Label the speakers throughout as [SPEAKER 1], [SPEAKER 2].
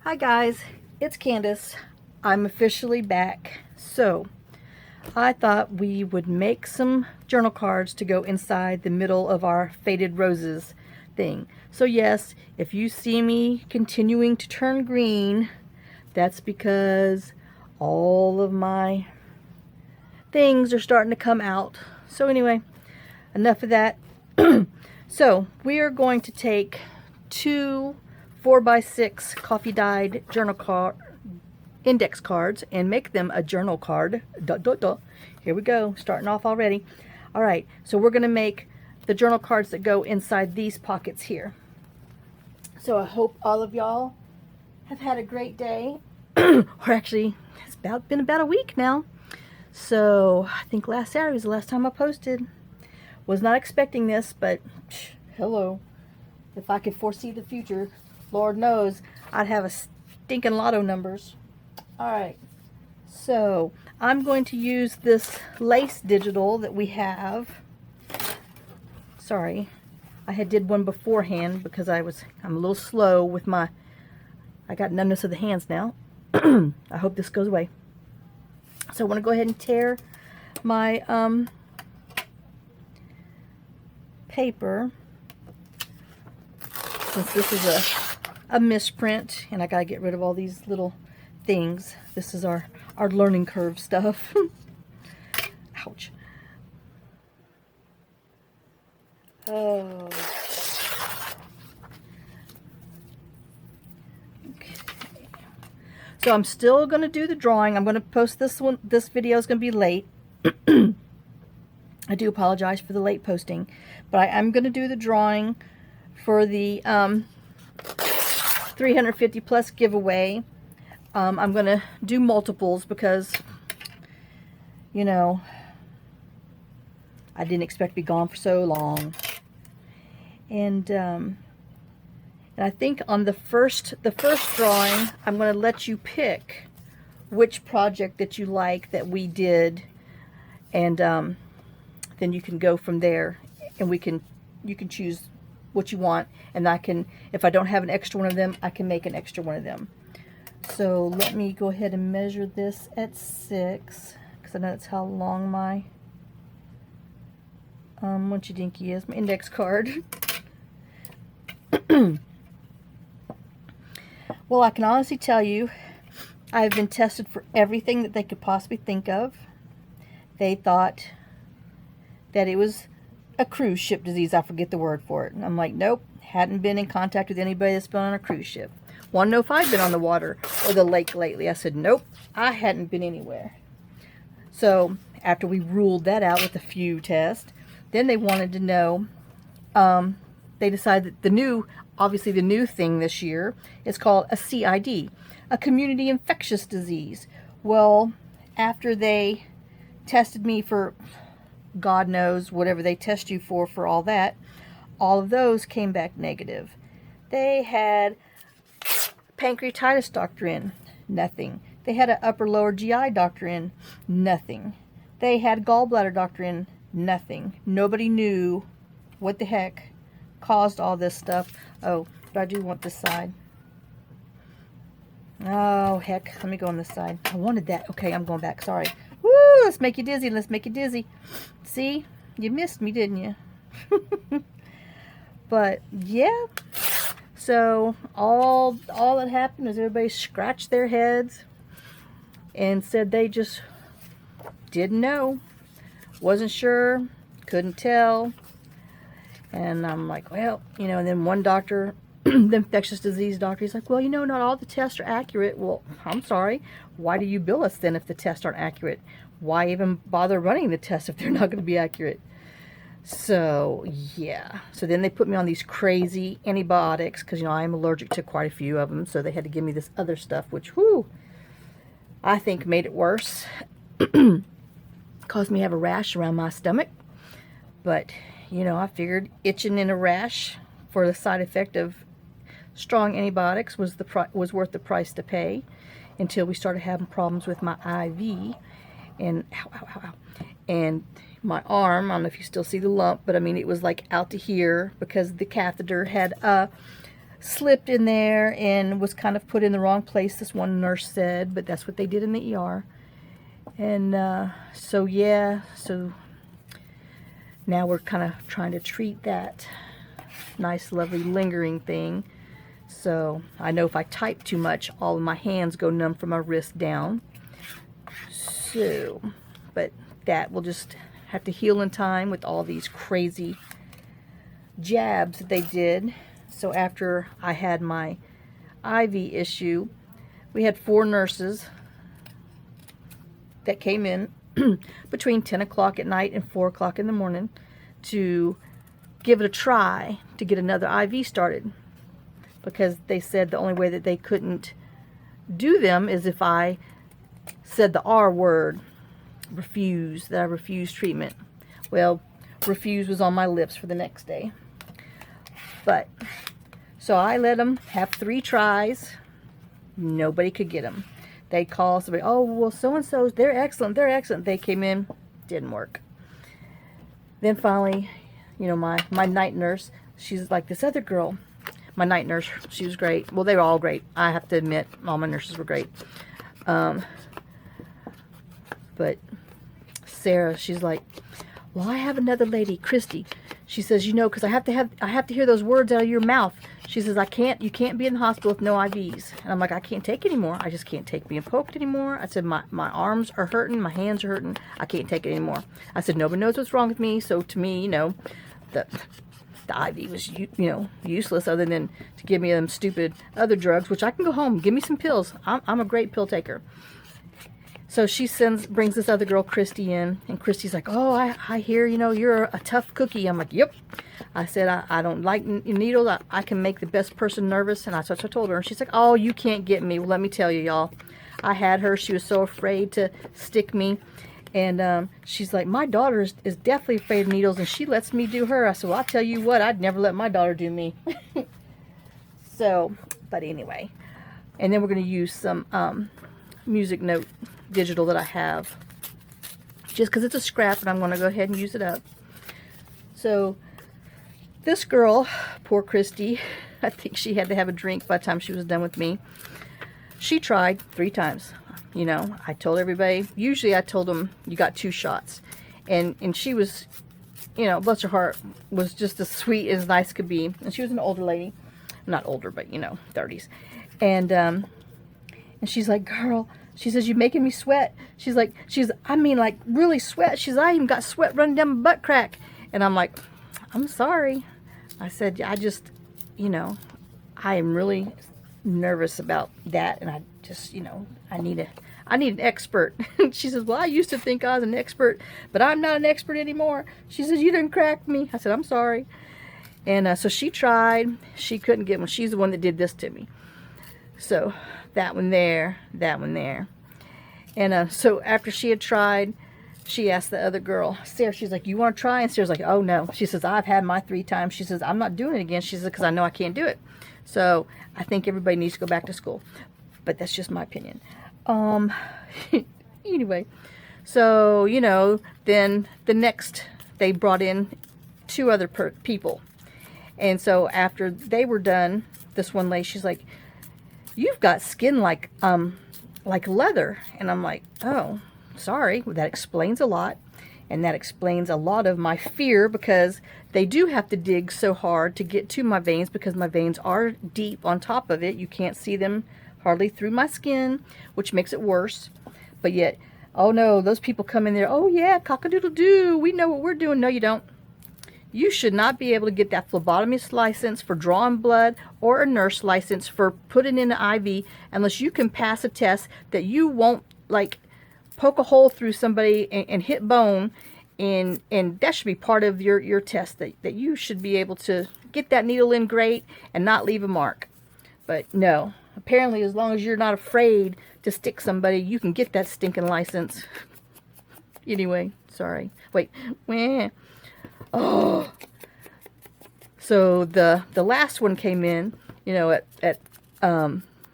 [SPEAKER 1] Hi guys, it's Candace. I'm officially back. So I thought we would make some journal cards to go inside the middle of our faded roses thing. So yes, if you see me continuing to turn green, that's because all of my things are starting to come out. So anyway, enough of that. So we are going to take two 4x6 coffee dyed journal card index cards and make them a journal card. Here we go, starting off already. All right, so we're going to make the journal cards that go inside these pockets here. So I hope all of y'all have had a great day. Or actually, it's been about a week now. So I think last Saturday was the last time I posted. Was not expecting this, but hello. If I could foresee the future, Lord knows I'd have a stinking lotto numbers. Alright, so I'm going to use this lace digital that we have. Sorry, I had did one beforehand because I'm a little slow with I got numbness of the hands now. I hope this goes away. So I want to go ahead and tear my paper, since this is a misprint and I gotta get rid of all these little things. This is our learning curve stuff. Ouch. Oh. Okay. So I'm still gonna do the drawing. I'm gonna post this one. This video is gonna be late. I do apologize for the late posting, but I am gonna do the drawing for the 350 plus giveaway. I'm gonna do multiples because, you know, I didn't expect to be gone for so long. And I think on the first drawing, I'm gonna let you pick which project that you like that we did, and then you can go from there, and you can choose what you want, and I can, if I don't have an extra one of them, I can make an extra one of them. So let me go ahead and measure this at 6, because I know that's how long my Munchy Dinky is, my index card. Well, I can honestly tell you, I've been tested for everything that they could possibly think of. They thought that it was a cruise ship disease. I forget the word for it. And I'm like, nope, hadn't been in contact with anybody that's been on a cruise ship. Want to know if I've been on the water or the lake lately? I said, nope, I hadn't been anywhere. So after we ruled that out with a few tests, then they wanted to know, they decided that obviously the new thing this year is called a CID, a community infectious disease. Well, after they tested me for God knows whatever they test you for all that, all of those came back negative. They had pancreatitis doctor in, nothing. They had an upper lower GI doctor in, nothing. They had gallbladder doctor in, nothing. Nobody knew what the heck caused all this stuff. Oh, but I do want this side. Oh heck, let me go on this side. I wanted that. Okay, I'm going back, sorry. Woo, let's make you dizzy, let's make you dizzy. See, you missed me, didn't you? But yeah, so all that happened is everybody scratched their heads and said they just didn't know, wasn't sure, couldn't tell. And I'm like, well, you know, and then one doctor, the infectious disease doctor, he's like, well, you know, not all the tests are accurate. Well, I'm sorry, why do you bill us then if the tests aren't accurate? Why even bother running the tests if they're not going to be accurate? So yeah, so then they put me on these crazy antibiotics because, you know, I'm allergic to quite a few of them, so they had to give me this other stuff, which, whoo, I think made it worse. Caused me to have a rash around my stomach. But, you know, I figured itching and a rash for the side effect of strong antibiotics was worth the price to pay, until we started having problems with my IV and and my arm. I don't know if you still see the lump, but I mean, it was like out to here because the catheter had slipped in there and was kind of put in the wrong place, this one nurse said, but that's what they did in the ER. And so yeah, so now we're kind of trying to treat that nice, lovely, lingering thing. So I know if I type too much, all of my hands go numb from my wrist down. So, but that will just have to heal in time with all these crazy jabs that they did. So after I had my IV issue, we had 4 nurses that came in between 10 o'clock at night and 4 o'clock in the morning to give it a try to get another IV started, because they said the only way that they couldn't do them is if I said the R word, refuse, that I refuse treatment. Well, refuse was on my lips for the next day. But so I let them have 3 tries. Nobody could get them. They call somebody, oh, well, so-and-so's, they're excellent, they're excellent. They came in, didn't work. Then finally, you know, my night nurse, she's like, this other girl, my night nurse, she was great. Well, they were all great. I have to admit, all my nurses were great. But Sarah, she's like, well, I have another lady, Christy. She says, you know, because I have to hear those words out of your mouth. She says, you can't be in the hospital with no IVs. And I'm like, I can't take anymore. I just can't take being poked anymore. I said, my arms are hurting, my hands are hurting. I can't take it anymore. I said, nobody knows what's wrong with me. So to me, you know, the IV was, you know, useless other than to give me them stupid other drugs, which I can go home, give me some pills. I'm a great pill taker. So she brings this other girl, Christy, in, and Christy's like, oh, I hear, you know, you're a tough cookie. I'm like, yep. I said, I don't like needles. I can make the best person nervous. And so I told her, and she's like, oh, you can't get me. Well, let me tell you, y'all. I had her. She was so afraid to stick me. And she's like, my daughter is definitely afraid of needles, and she lets me do her. I said, well, I'll tell you what, I'd never let my daughter do me. So, but anyway. And then we're going to use some music note digital that I have, just because it's a scrap, and I'm going to go ahead and use it up. So this girl, poor Christy, I think she had to have a drink by the time she was done with me. She tried 3 times. You know, I told everybody, usually I told them, you got 2 shots. And she was, you know, bless her heart, was just as sweet as nice could be. And she was an older lady. Not older, but, you know, 30s. And she's like, girl, she says, you're making me sweat. I mean, like, really sweat. She's, I even got sweat running down my butt crack. And I'm like, I'm sorry. I said, I just, you know, I am really nervous about that. And I just, you know, I need an expert. She says, well, I used to think I was an expert, but I'm not an expert anymore. She says, you didn't crack me. I said, I'm sorry. And so she tried. She couldn't get one. She's the one that did this to me. So that one there, that one there. And so after she had tried, she asked the other girl, Sarah, she's like, you want to try? And Sarah's like, oh no. She says, I've had my 3 times. She says, I'm not doing it again. She says, because I know I can't do it. So I think everybody needs to go back to school. But that's just my opinion. Anyway, so, you know, then the next, they brought in 2 other people. And so after they were done, this one lady, she's like, you've got skin like leather. And I'm like, oh, sorry. Well, that explains a lot. And that explains a lot of my fear, because they do have to dig so hard to get to my veins, because my veins are deep on top of it. You can't see them hardly through my skin, which makes it worse. But yet, oh no, those people come in there, oh yeah, cock-a-doodle-doo, we know what we're doing. No, you don't. You should not be able to get that phlebotomist license for drawing blood, or a nurse license for putting in an IV, unless you can pass a test that you won't, like, poke a hole through somebody and hit bone. And that should be part of your test, that you should be able to get that needle in great and not leave a mark. But no, apparently as long as you're not afraid to stick somebody, you can get that stinking license. Anyway, sorry. Wait. Oh. So the last one came in, you know, at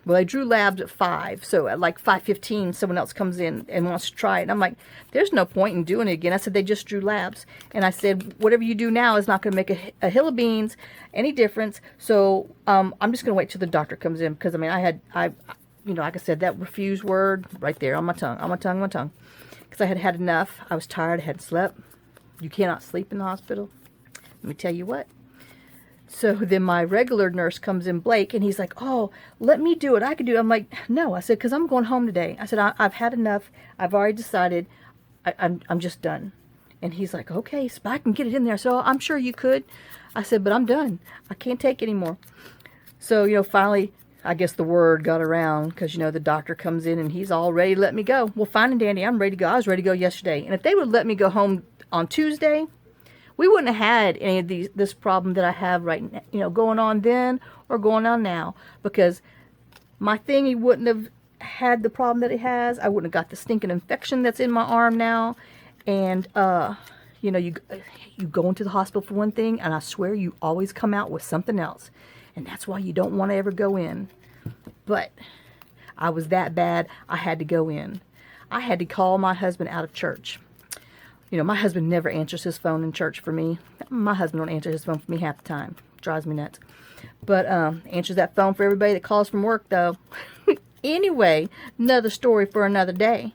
[SPEAKER 1] Well, they drew labs at 5, so at like 5:15, someone else comes in and wants to try it. And I'm like, there's no point in doing it again. I said, they just drew labs. And I said, whatever you do now is not going to make a hill of beans any difference. So I'm just going to wait till the doctor comes in, because, I mean, like I said, that refuse word right there on my tongue, because I had had enough. I was tired. I hadn't slept. You cannot sleep in the hospital. Let me tell you what. So then my regular nurse comes in, Blake, and he's like, oh, let me do it. I can do it. I'm like, no. I said, because I'm going home today. I said, I've had enough. I've already decided. I'm just done. And he's like, okay, so I can get it in there. So I'm sure you could. I said, but I'm done. I can't take anymore. So, finally, I guess the word got around, because, the doctor comes in and he's all ready to let me go. Well, fine and dandy, I'm ready to go. I was ready to go yesterday. And if they would let me go home on Tuesday, we wouldn't have had any of this problem that I have right now, going on then or going on now, because my thingy wouldn't have had the problem that it has. I wouldn't have got the stinking infection that's in my arm now. And, you go into the hospital for one thing, and I swear you always come out with something else. And that's why you don't want to ever go in. But I was that bad, I had to go in. I had to call my husband out of church. My husband never answers his phone in church for me. My husband don't answer his phone for me half the time. Drives me nuts. But answers that phone for everybody that calls from work, though. Anyway, another story for another day.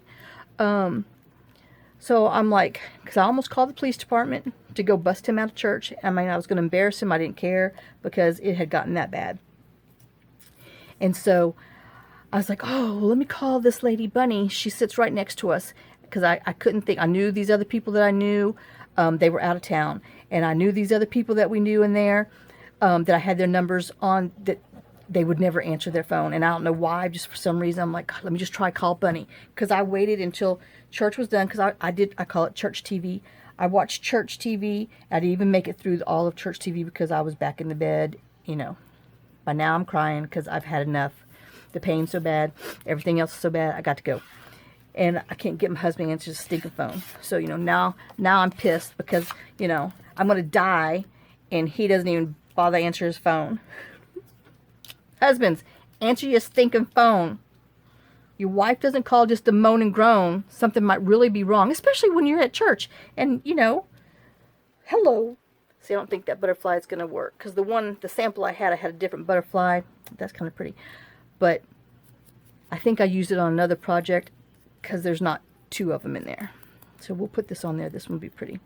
[SPEAKER 1] So I'm like, because I almost called the police department to go bust him out of church. I mean, I was going to embarrass him. I didn't care, because it had gotten that bad. And so I was like, oh, let me call this lady Bunny. She sits right next to us. Because I couldn't think. I knew these other people that I knew. They were out of town. And I knew these other people that we knew in there, that I had their numbers on, that they would never answer their phone. And I don't know why. Just for some reason, I'm like, God, let me just try call Bunny. Because I waited until church was done. Because I call it church TV. I watched church TV. I didn't even make it through all of church TV because I was back in the bed. By now I'm crying because I've had enough. The pain's so bad. Everything else is so bad. I got to go. And I can't get my husband to answer the stinking phone. So, now I'm pissed because, I'm going to die, and he doesn't even bother to answer his phone. Husbands, answer your stinking phone. Your wife doesn't call just to moan and groan. Something might really be wrong, especially when you're at church. And, hello. See, I don't think that butterfly is going to work, because the sample I had a different butterfly. That's kind of pretty. But I think I used it on another project, because there's not 2 of them in there. So we'll put this on there. This one will be pretty.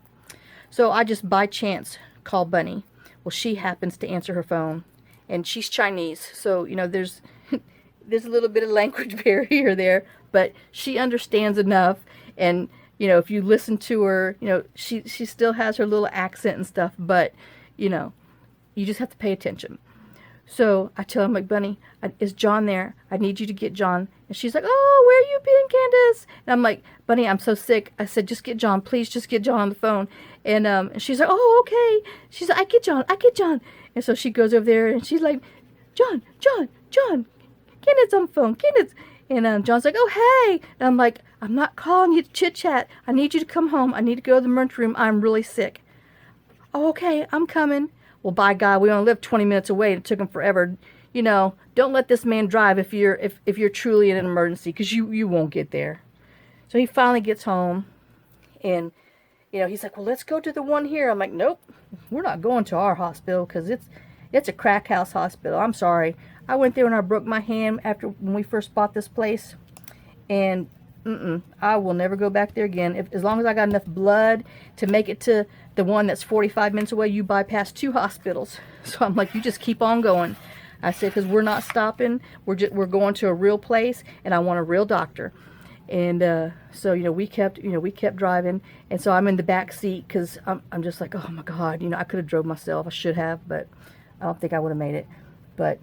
[SPEAKER 1] So I just by chance call Bunny. Well, she happens to answer her phone, and she's Chinese. So, there's a little bit of language barrier there, but she understands enough. And, if you listen to her, she still has her little accent and stuff, but, you just have to pay attention. So I tell him, like, Bunny, is John there? I need you to get John. And she's like, oh, where you been, Candace? And I'm like, Bunny, I'm so sick. I said, just get John. Please, just get John on the phone. And she's like, oh, okay. She's like, I get John. And so she goes over there, and she's like, John, Candace on the phone, Candace. And John's like, oh, hey. And I'm like, I'm not calling you to chit-chat. I need you to come home. I need to go to the emergency room. I'm really sick. Oh, okay, I'm coming. Well, by God, we only live 20 minutes away. It took him forever. Don't let this man drive if you're truly in an emergency, because you won't get there. So he finally gets home, and he's like, well, let's go to the one here. I'm like, nope, we're not going to our hospital, because it's a crack house hospital. I'm sorry. I went there when I broke my hand when we first bought this place, and I will never go back there again. As long as I got enough blood to make it to the one that's 45 minutes away, you bypass 2 hospitals. So I'm like, you just keep on going. I said, because we're not stopping. We're going to a real place, and I want a real doctor. And so we kept driving, and so I'm in the back seat, because I'm just like, oh my God, I could have drove myself. I should have, but I don't think I would have made it. But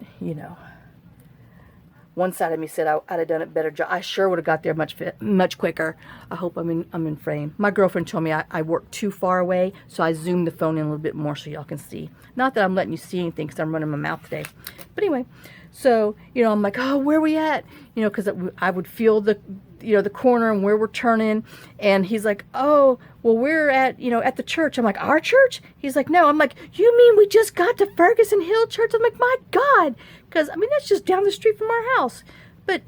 [SPEAKER 1] one side of me said I'd have done a better job. I sure would have got there much quicker. I hope I'm in frame. My girlfriend told me I worked too far away, so I zoomed the phone in a little bit more so y'all can see. Not that I'm letting you see anything, because I'm running my mouth today. But anyway, So, you know, I'm like, oh, where we at? You know, because I would feel the, you know, the corner and where we're turning. And he's like, oh, well, we're at, you know, at the church. I'm like, our church? He's like, no. I'm like, you mean we just got to Ferguson Hill Church? I'm like, my God. Because, I mean, that's just down the street from our house. But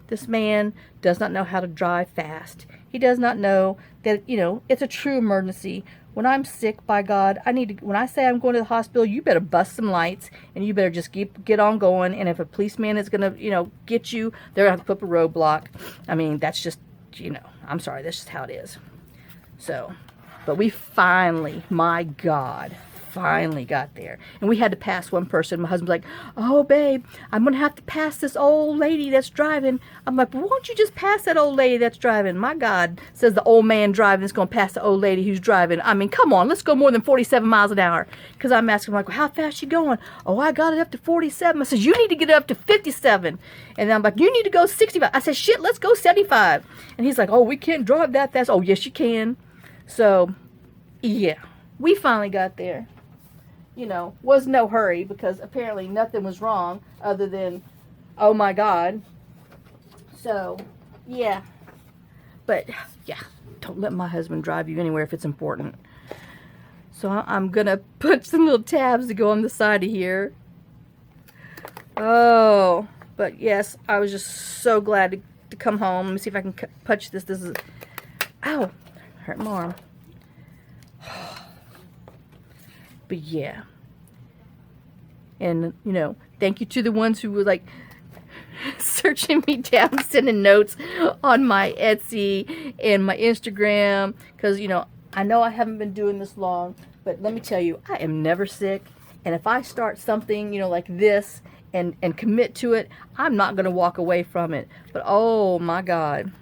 [SPEAKER 1] this man does not know how to drive fast. He does not know that, you know, it's a true emergency. When I'm sick, by God, I need to, when I say I'm going to the hospital, you better bust some lights and you better just get on going. And if a policeman is going to, you know, get you, they're going to have to put up a roadblock. I mean, that's just, you know, I'm sorry, that's just how it is. So, but we finally, my God, finally got there. And we had to pass one person. My husband's like, oh, babe, I'm going to have to pass this old lady that's driving. I'm like, well, won't you just pass that old lady that's driving? My God, says the old man driving is going to pass the old lady who's driving. I mean, come on, let's go more than 47 miles an hour. Because I'm asking, like, well, how fast you going? Oh, I got it up to 47. I says, you need to get it up to 57. And then I'm like, you need to go 65. I said, shit, let's go 75. And he's like, oh, we can't drive that fast. Oh, yes, you can. So, yeah, we finally got there. You know, was no hurry because apparently nothing was wrong other than, oh my God. So, yeah. But, yeah, don't let my husband drive you anywhere if it's important. So I'm going to put some little tabs to go on the side of here. Oh, but yes, I was just so glad to come home. Let me see if I can punch this. This is, ow, hurt my arm. But yeah, and you know, thank you to the ones who were like searching me down, sending notes on my Etsy and my Instagram, because you know I haven't been doing this long, but let me tell you, I am never sick. And if I start something, you know, like this and commit to it, I'm not going to walk away from it. But oh my God,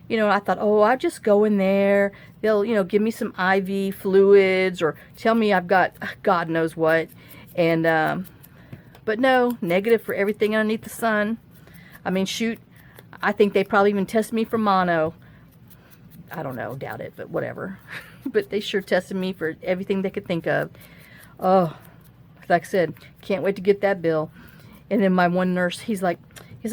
[SPEAKER 1] you know, I thought, oh, I just go in there. They'll, you know, give me some IV fluids or tell me I've got God knows what. And, but no, negative for everything underneath the sun. I mean, shoot, I think they probably even tested me for mono. I don't know, doubt it, but whatever. But they sure tested me for everything they could think of. Oh, like I said, can't wait to get that bill. And then my one nurse, he's like,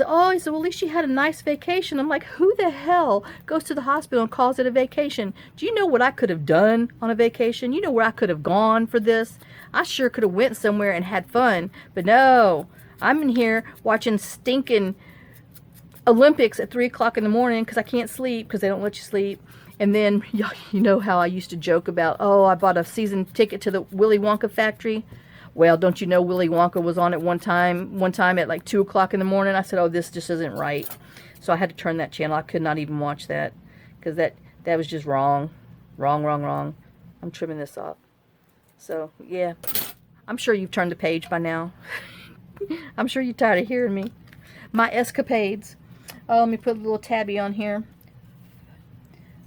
[SPEAKER 1] oh, he said, well, at least you had a nice vacation. I'm like, who the hell goes to the hospital and calls it a vacation? Do you know what I could have done on a vacation? You know where I could have gone for this? I sure could have went somewhere and had fun. But no, I'm in here watching stinking Olympics at 3 o'clock in the morning because I can't sleep because they don't let you sleep. And then, you know how I used to joke about, oh, I bought a season ticket to the Willy Wonka factory. Well, don't you know Willy Wonka was on at one time at like 2 o'clock in the morning. I said, oh, this just isn't right. So I had to turn that channel. I could not even watch that because that was just wrong. Wrong. I'm trimming this off. So, yeah. I'm sure you've turned the page by now. I'm sure you're tired of hearing me. My escapades. Oh, let me put a little tabby on here.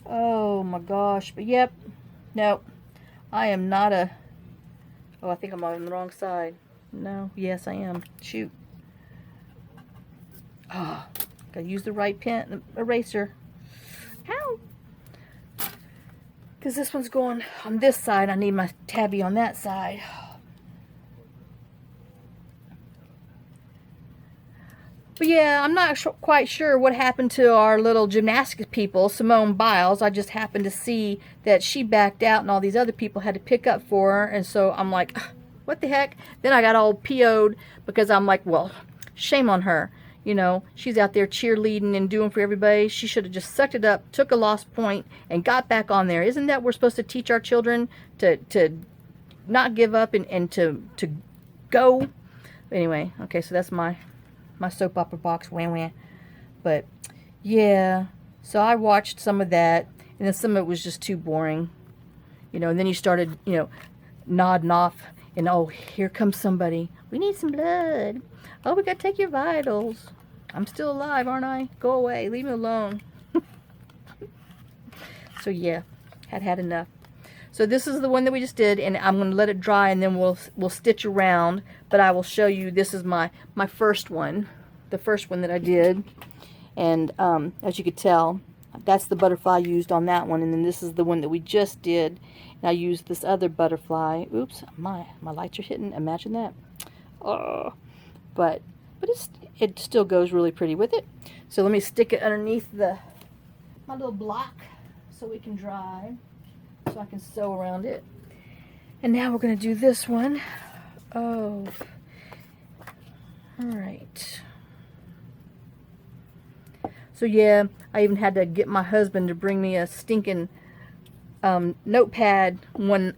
[SPEAKER 1] Oh, my gosh. But, yep. No. I am not a... Oh, I think I'm on the wrong side. No. Yes, I am. Shoot. Oh, gotta use the right pen, eraser. Ow! Because this one's going on this side. I need my tabby on that side. But yeah, I'm not quite sure what happened to our little gymnastics people, Simone Biles. I just happened to see that she backed out and all these other people had to pick up for her. And so I'm like, what the heck? Then I got all PO'd because I'm like, well, shame on her. You know, she's out there cheerleading and doing for everybody. She should have just sucked it up, took a lost point, and got back on there. Isn't that we're supposed to teach our children to not give up and to go? Anyway, okay, so that's my soap opera box, wham. But yeah, so I watched some of that, and then some of it was just too boring, you know. And then you started, you know, nodding off, and oh, here comes somebody. We need some blood. Oh, we gotta take your vitals. I'm still alive, aren't I? Go away, leave me alone. So yeah, had enough. So this is the one that we just did, and I'm going to let it dry, and then we'll stitch around. But I will show you, this is my first one, the first one that I did. And as you could tell, that's the butterfly used on that one. And then this is the one that we just did. And I used this other butterfly. Oops, my lights are hitting. Imagine that. Oh. but it still goes really pretty with it. So let me stick it underneath my little block so we can dry, so I can sew around it. And now we're going to do this one. Oh, all right. So yeah, I even had to get my husband to bring me a stinking notepad one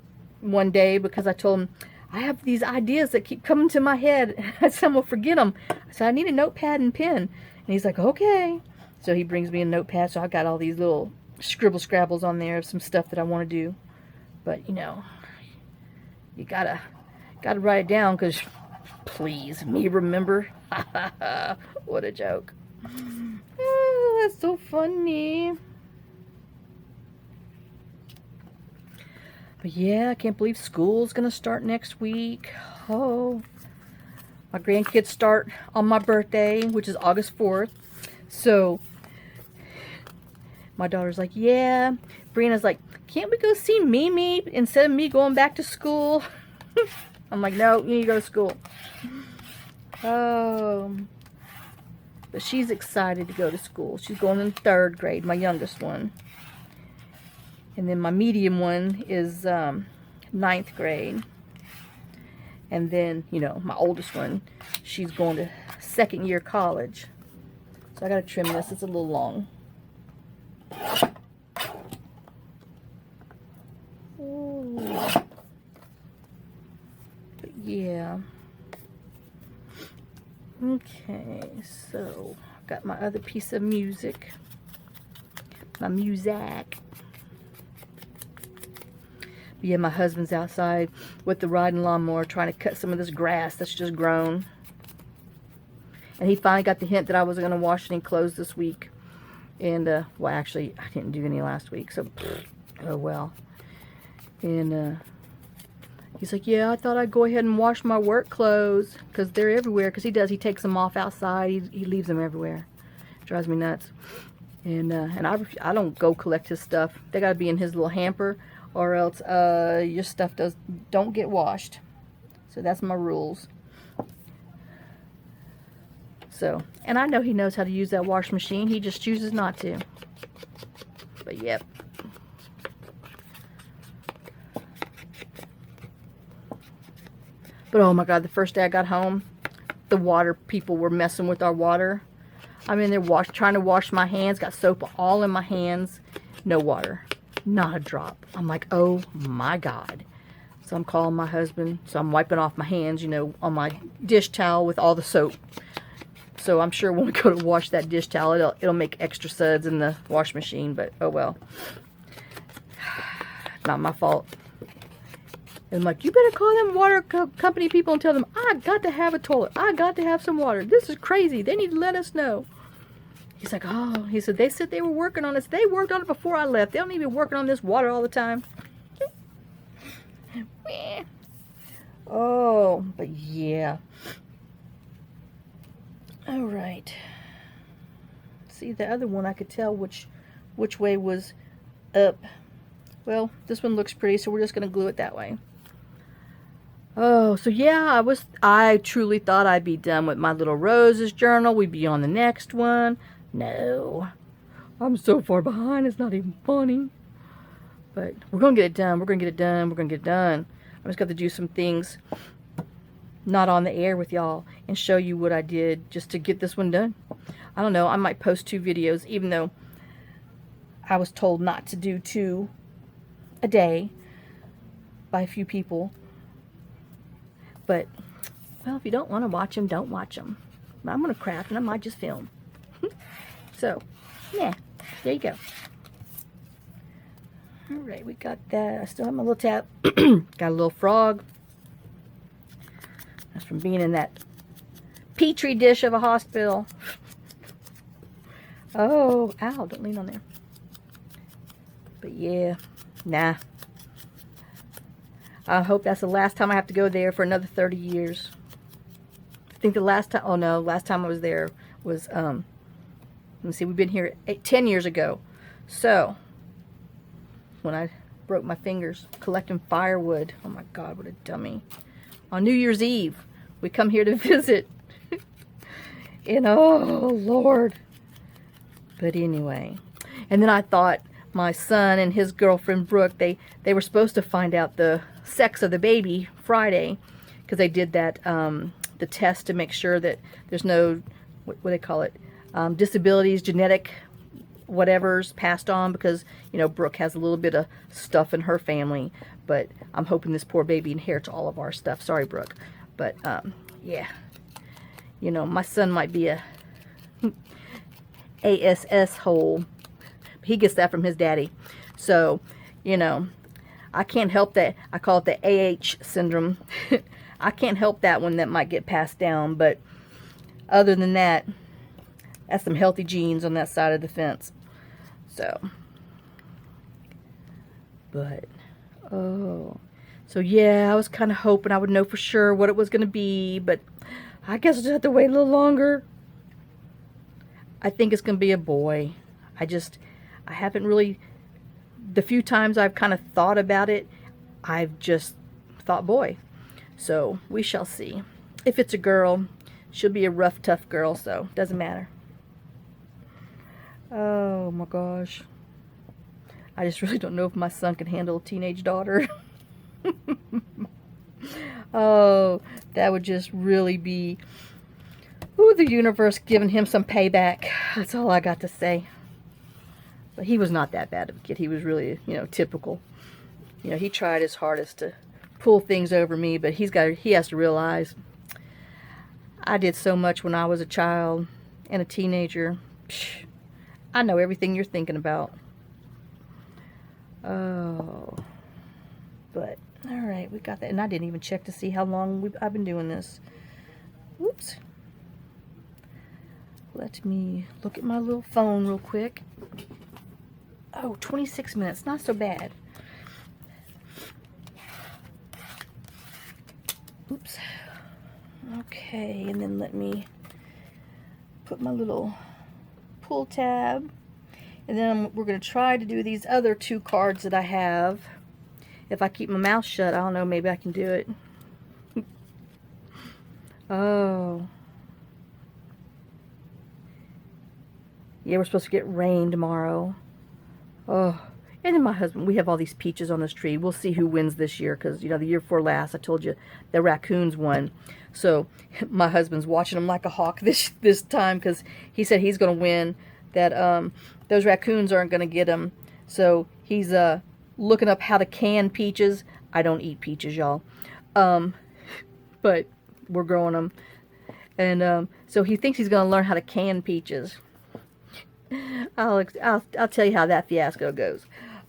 [SPEAKER 1] day, because I told him I have these ideas that keep coming to my head. I said I'm gonna forget them. I said I need a notepad and pen, and he's like, okay. So he brings me a notepad. So I got all these little scribble scrabbles on there of some stuff that I want to do. But you know, you gotta write it down, because please, me remember. What a joke. Oh, that's so funny. But yeah, I can't believe school's gonna start next week. Oh, my grandkids start on my birthday, which is August 4th. So my daughter's like, yeah. Brianna's like, can't we go see Mimi instead of me going back to school? I'm like, no, you need to go to school. Oh, but she's excited to go to school. She's going in 3rd grade, my youngest one. And then my medium one is 9th grade. And then, you know, my oldest one, she's going to 2nd year college. So I gotta trim this. It's a little long. Ooh. But yeah. Okay, so I've got my other piece of music. My music. But yeah, my husband's outside with the riding lawnmower trying to cut some of this grass that's just grown. And he finally got the hint that I was going to wash any clothes this week. And, well, actually, I didn't do any last week, so, oh well. And, he's like, yeah, I thought I'd go ahead and wash my work clothes, because they're everywhere. Because he takes them off outside. He leaves them everywhere. Drives me nuts. And I don't go collect his stuff. They got to be in his little hamper, or else your stuff don't get washed. So that's my rules. So, and I know he knows how to use that wash machine. He just chooses not to. But yep. But oh my God, the first day I got home, the water people were messing with our water. I'm in there trying to wash my hands, got soap all in my hands, no water, not a drop. I'm like, oh my God. So I'm calling my husband, so I'm wiping off my hands, you know, on my dish towel with all the soap. So I'm sure when we go to wash that dish towel, it'll make extra suds in the wash machine, but oh well. Not my fault. And I'm like, you better call them water company people and tell them, I got to have a toilet. I got to have some water. This is crazy. They need to let us know. He's like, oh, he said, they said they were working on this. They worked on it before I left. They don't need to be working on this water all the time. Oh, but yeah. All right. See, the other one I could tell which way was up. Well, this one looks pretty, so we're just going to glue it that way. Oh, so yeah, I truly thought I'd be done with my little roses journal. We'd be on the next one. No. I'm so far behind, it's not even funny. But we're going to get it done. We're going to get it done. We're going to get it done. I'm just going to do some things not on the air with y'all and show you what I did just to get this one done. I don't know. I might post 2 videos, even though I was told not to do 2 a day by a few people. But, well, if you don't want to watch them, don't watch them. I'm going to craft and I might just film. So, yeah, there you go. Alright, we got that. I still have my little tap. Got a little frog. That's from being in that petri dish of a hospital. Oh, ow, don't lean on there. But yeah, nah. I hope that's the last time I have to go there for another 30 years. I think the last time, oh no, last time I was there was, let me see, we've been here 10 years ago. So, when I broke my fingers collecting firewood. Oh my God, what a dummy. On New Year's Eve, we come here to visit. And oh, Lord. But anyway. And then I thought my son and his girlfriend, Brooke, they were supposed to find out the sex of the baby Friday. Because they did that, the test to make sure that there's no, what do they call it, disabilities, genetic whatever's passed on, because, you know, Brooke has a little bit of stuff in her family, but I'm hoping this poor baby inherits all of our stuff. Sorry, Brooke. But, yeah, you know, my son might be a ASS hole. He gets that from his daddy. So, you know, I can't help that. I call it the AH syndrome. I can't help that one, that might get passed down, but other than that, that's some healthy genes on that side of the fence. So, but, oh, so yeah, I was kind of hoping I would know for sure what it was going to be, but I guess I'll just have to wait a little longer. I think it's going to be a boy. I haven't really, the few times I've kind of thought about it, I've just thought boy. So, we shall see. If it's a girl, she'll be a rough, tough girl, so doesn't matter. Oh my gosh. I just really don't know if my son can handle a teenage daughter. Oh, that would just really be, ooh, the universe giving him some payback. That's all I got to say. But he was not that bad of a kid. He was really, you know, typical. You know, he tried his hardest to pull things over me, but he has to realize I did so much when I was a child and a teenager. Psh, I know everything you're thinking about. Oh, but all right, we got that, and I didn't even check to see how long I've been doing this. Whoops. Let me look at my little phone real quick. Oh, 26 minutes, not so bad. Oops. Okay, and then let me put my little pull tab. And then we're going to try to do these other 2 cards that I have. If I keep my mouth shut, I don't know, maybe I can do it. Oh. Yeah, we're supposed to get rain tomorrow. Oh. And then my husband, we have all these peaches on this tree. We'll see who wins this year, because, you know, the year before last, I told you the raccoons won. So my husband's watching them like a hawk this time, because he said he's going to win, that those raccoons aren't going to get him. So he's looking up how to can peaches. I don't eat peaches, y'all. But we're growing them. And so he thinks he's going to learn how to can peaches. I'll tell you how that fiasco goes.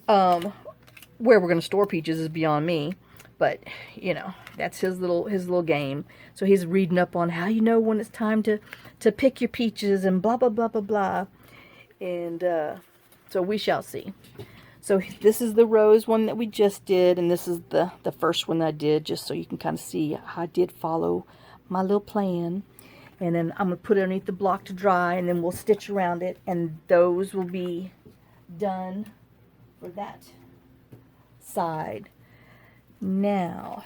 [SPEAKER 1] Where we're going to store peaches is beyond me, but you know, that's his little game. So he's reading up on how you know when it's time to pick your peaches and blah blah blah blah blah. And so we shall see. So this is the rose one that we just did, and this is the first one that I did, just so you can kind of see how I did follow my little plan. And then I'm going to put it underneath the block to dry, and then we'll stitch around it, and those will be done for that side. Now,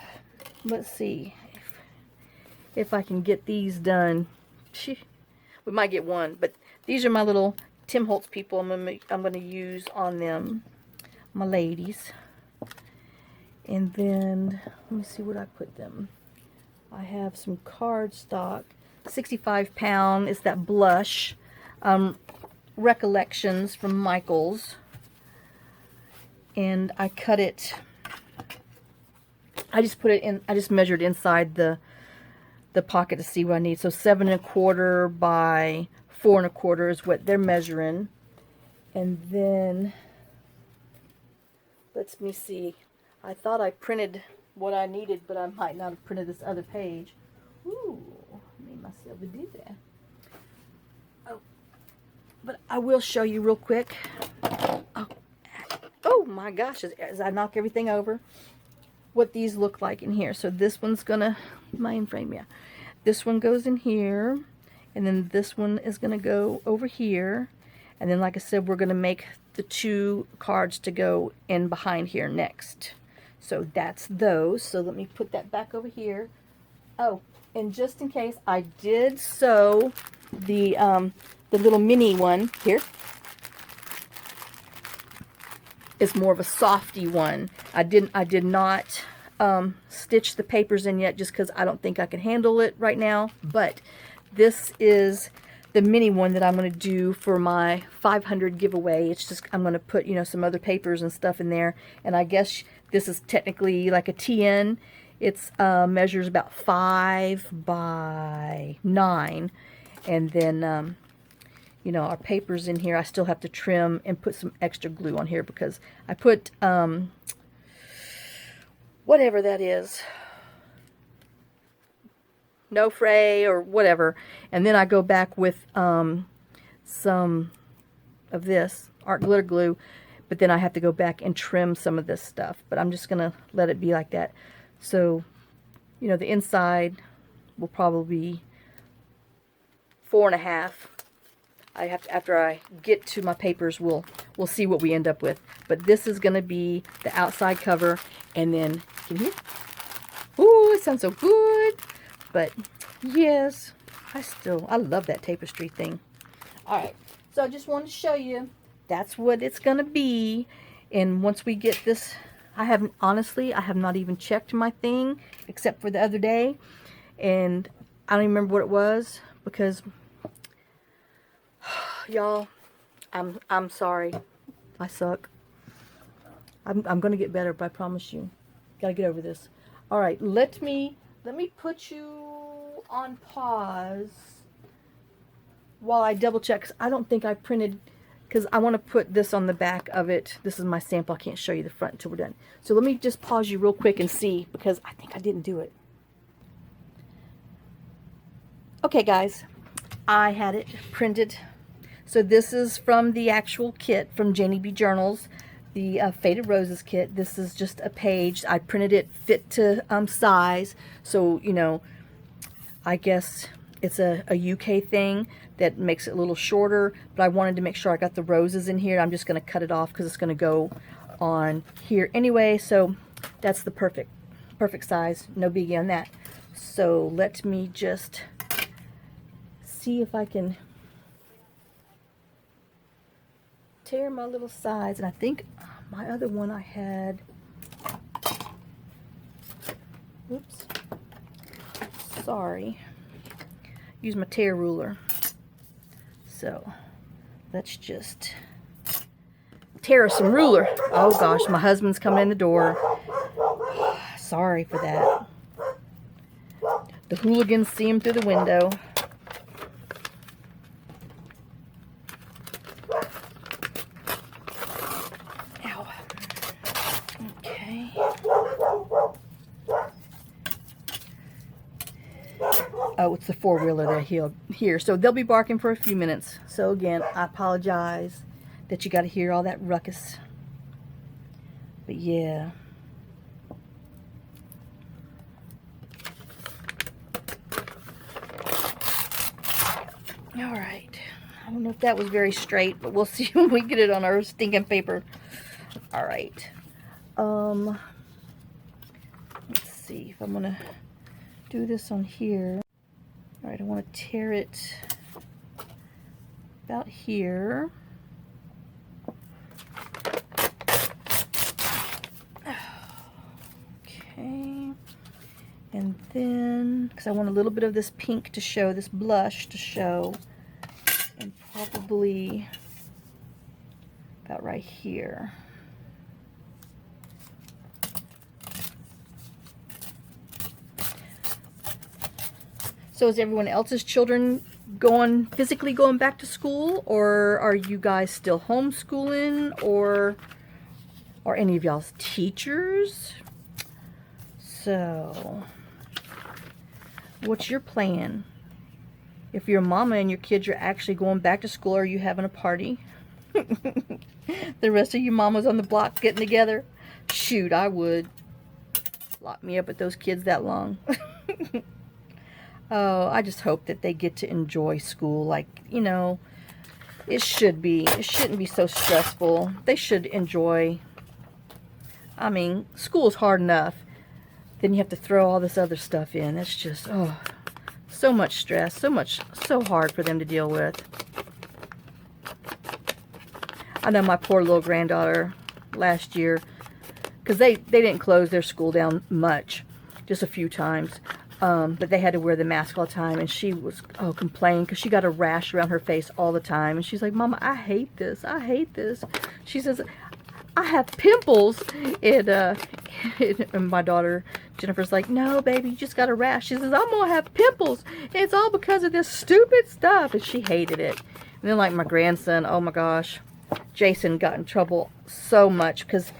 [SPEAKER 1] let's see if I can get these done. We might get one, but these are my little Tim Holtz people I'm going to use on them, my ladies. And then, let me see what I put them. I have some cardstock. 65 pound is that blush. Recollections from Michaels. And I cut it, I just put it in, I just measured inside the pocket to see what I need. So 7 1/4 by 4 1/4 is what they're measuring. And then, let me see. I thought I printed what I needed, but I might not have printed this other page. Ooh, I made myself do that. Oh, but I will show you real quick. Oh my gosh, as I knock everything over, what these look like in here. So this one's gonna, mainframe, yeah. This one goes in here, and then this one is gonna go over here. And then, like I said, we're gonna make the 2 cards to go in behind here next. So that's those. So let me put that back over here. Oh, and just in case, I did sew The little mini one here is more of a softy one. I did not stitch the papers in yet, just because I don't think I can handle it right now. But this is the mini one that I'm going to do for my 500 giveaway. It's just, I'm going to put, you know, some other papers and stuff in there. And I guess this is technically like a TN. It's measures about 5 by 9. And then, you know, our papers in here, I still have to trim and put some extra glue on here because I put, whatever that is, no fray or whatever, and then I go back with some of this art glitter glue, but then I have to go back and trim some of this stuff, but I'm just gonna let it be like that. So, you know, the inside will probably be 4.5. I have to, after I get to my papers, we'll see what we end up with. But this is gonna be the outside cover, and then, can you hear? Ooh, it sounds so good. But yes, I love that tapestry thing. Alright, so I just wanted to show you that's what it's gonna be. And once we get this, honestly, I have not even checked my thing except for the other day, and I don't even remember what it was because y'all, I'm sorry, I suck. I'm gonna get better, but I promise you. Gotta get over this. Alright, let me put you on pause while I double check, 'cause I don't think I printed, because I want to put this on the back of it. This is my sample. I can't show you the front until we're done. So let me just pause you real quick and see, because I think I didn't do it. Okay guys, I had it printed. So this is from the actual kit from Janeybjournals, the Faded Roses kit. This is just a page. I printed it fit to size. So, you know, I guess it's a UK thing that makes it a little shorter, but I wanted to make sure I got the roses in here. I'm just going to cut it off because it's going to go on here anyway. So that's the perfect size. No biggie on that. So let me just see if I can tear my little sides. And I think my other one I had, oops, sorry, use my tear ruler. So let's just tear some ruler. Oh gosh, my husband's coming in the door. Sorry for that. The hooligans see him through the window. Oh, it's the four-wheeler they're here. So they'll be barking for a few minutes. So again, I apologize that you got to hear all that ruckus. But yeah. Alright. I don't know if that was very straight, but we'll see when we get it on our stinking paper. Alright. Let's see if I'm going to do this on here. Alright, I want to tear it about here. Okay. And then, because I want a little bit of this pink to show, this blush to show, and probably about right here. So is everyone else's children physically going back to school, or are you guys still homeschooling, or are any of y'all's teachers? So, what's your plan? If your mama and your kids are actually going back to school, are you having a party? The rest of you mamas on the block getting together? Shoot, I would. Lock me up with those kids that long. Oh, I just hope that they get to enjoy school like, you know, it should be. It shouldn't be so stressful. They should enjoy. I mean, school's hard enough. Then you have to throw all this other stuff in. It's just, oh, so much stress, so hard for them to deal with. I know my poor little granddaughter last year, because they didn't close their school down much, just a few times, but they had to wear the mask all the time, and she was complaining because she got a rash around her face all the time, and she's like, Mama, I hate this, I hate this. She says, I have pimples. And my daughter Jennifer's like, no baby, you just got a rash. She says, I'm gonna have pimples, it's all because of this stupid stuff. And she hated it. And then like my grandson, oh my gosh, Jason got in trouble so much because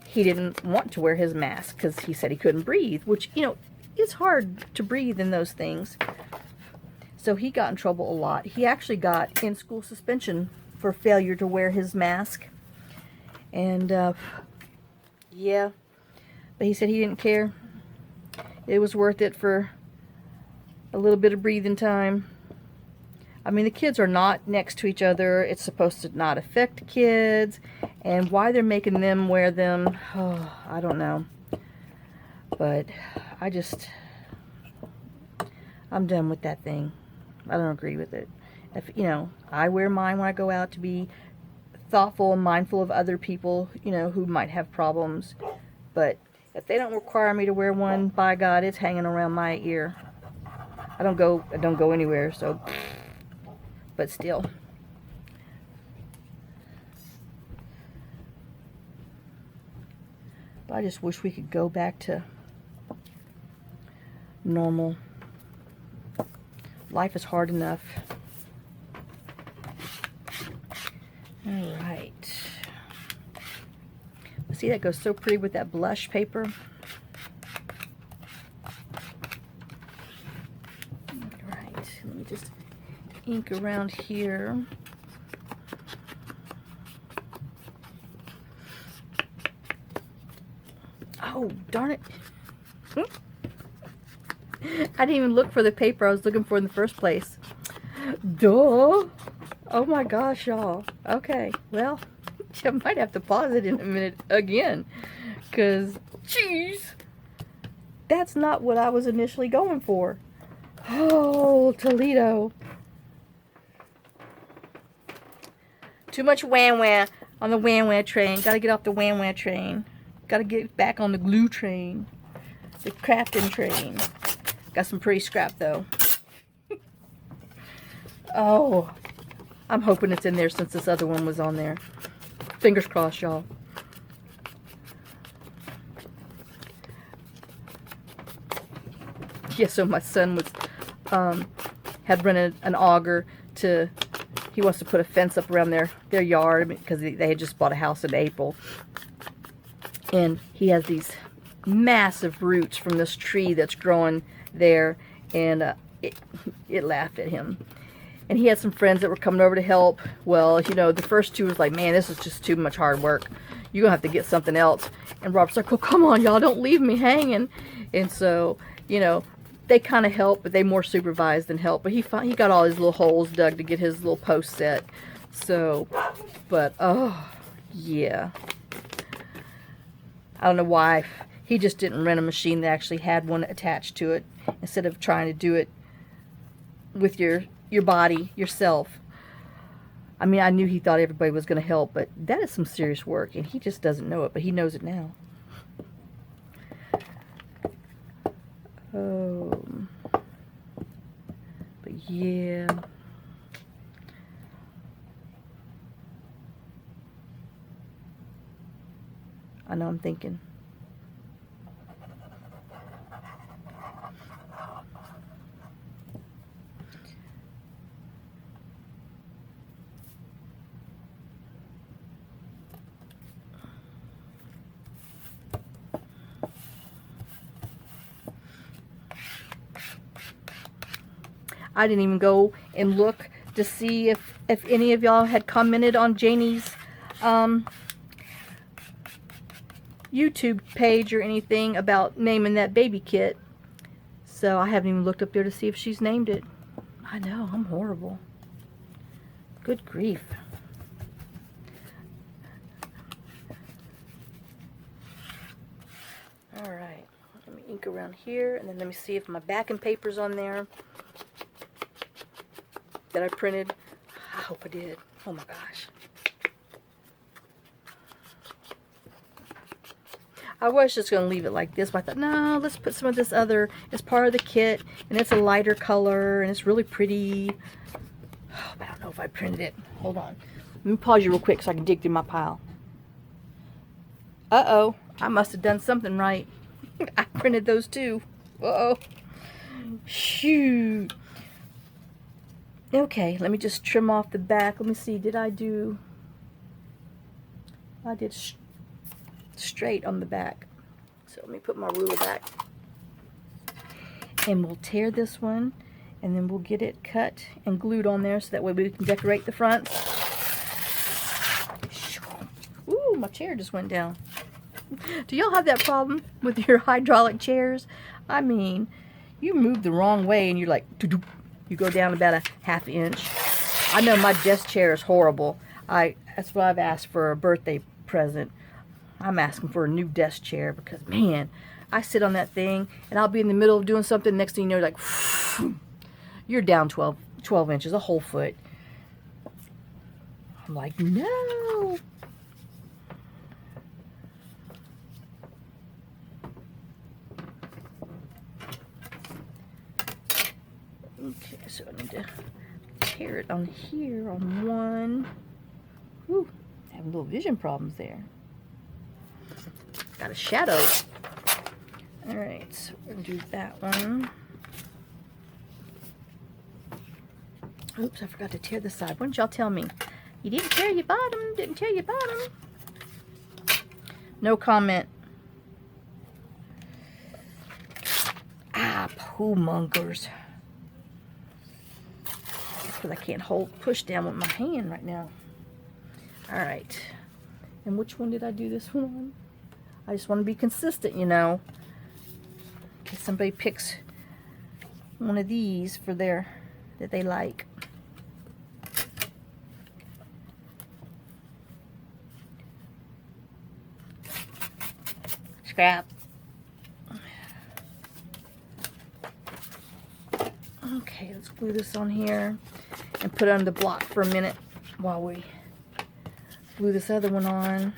[SPEAKER 1] he didn't want to wear his mask because he said he couldn't breathe, which, you know, it's hard to breathe in those things. So he got in trouble a lot. He actually got in-school suspension for failure to wear his mask. And yeah, but he said he didn't care. It was worth it for a little bit of breathing time. I mean, the kids are not next to each other. It's supposed to not affect kids. And why they're making them wear them, oh, I don't know. But I'm done with that thing. I don't agree with it. If, you know, I wear mine when I go out to be thoughtful and mindful of other people, you know, who might have problems. But if they don't require me to wear one, by God, it's hanging around my ear. I don't go anywhere, so, but still. But I just wish we could go back to normal. Life is hard enough. All right. See, that goes so pretty with that blush paper. All right, let me just ink around here. Oh, darn it. I didn't even look for the paper I was looking for in the first place. Duh. Oh my gosh, y'all. Okay, well, I might have to pause it in a minute again, because, jeez, that's not what I was initially going for. Oh, Toledo. Too much wah-wah on the wah-wah train. Gotta get off the wah-wah train. Gotta get back on the glue train. The crafting train. Got some pretty scrap, though. Oh, I'm hoping it's in there since this other one was on there. Fingers crossed, y'all. Yeah, so my son was, had rented an auger to, he wants to put a fence up around their yard because they had just bought a house in April. And he has these massive roots from this tree that's growing there, and it laughed at him. And he had some friends that were coming over to help. Well, you know, the first two was like, man, this is just too much hard work. You're going to have to get something else. And Robert's like, well, come on, y'all, don't leave me hanging. And so, you know, they kind of helped, but they more supervised than helped. But he got all his little holes dug to get his little post set. So, but, oh, yeah. I don't know why. He just didn't rent a machine that actually had one attached to it, instead of trying to do it with your body, yourself. I mean, I knew he thought everybody was going to help, but that is some serious work, and he just doesn't know it, but he knows it now. Oh, but yeah. I know I'm thinking. I didn't even go and look to see if any of y'all had commented on Janie's YouTube page or anything about naming that baby kit. So I haven't even looked up there to see if she's named it. I know, I'm horrible. Good grief. Alright, let me ink around here, and then let me see if my backing paper's on there. that I printed. I hope I did. Oh my gosh. I was just going to leave it like this, but I thought, no, let's put some of this other as part of the kit, and it's a lighter color, and it's really pretty. Oh, but I don't know if I printed it. Hold on. Let me pause you real quick so I can dig through my pile. Uh-oh. I must have done something right. I printed those too. Uh-oh. Shoot. Okay, let me just trim off the back. Let me see. Did I do... I did straight on the back. So let me put my ruler back. And we'll tear this one. And then we'll get it cut and glued on there so that way we can decorate the fronts. Ooh, my chair just went down. Do y'all have that problem with your hydraulic chairs? I mean, you move the wrong way and you're like, you go down about a ½ inch. I know my desk chair is horrible. That's what I've asked for a birthday present. I'm asking for a new desk chair because, man, I sit on that thing and I'll be in the middle of doing something. Next thing you know, like, you're down 12 inches, a whole foot. I'm like, no. Okay, so I need to tear it on here on one. Whew, having little vision problems there. Got a shadow. Alright, so we're going to do that one. Oops, I forgot to tear the side. Why don't y'all tell me? You didn't tear your bottom, didn't tear your bottom. No comment. Ah, poo mongers. Because I can't push down with my hand right now. Alright. And which one did I do this one on? I just want to be consistent, you know. In case somebody picks one of these for that they like. Scrap. Okay, let's glue this on here and put it on the block for a minute while we glue this other one on.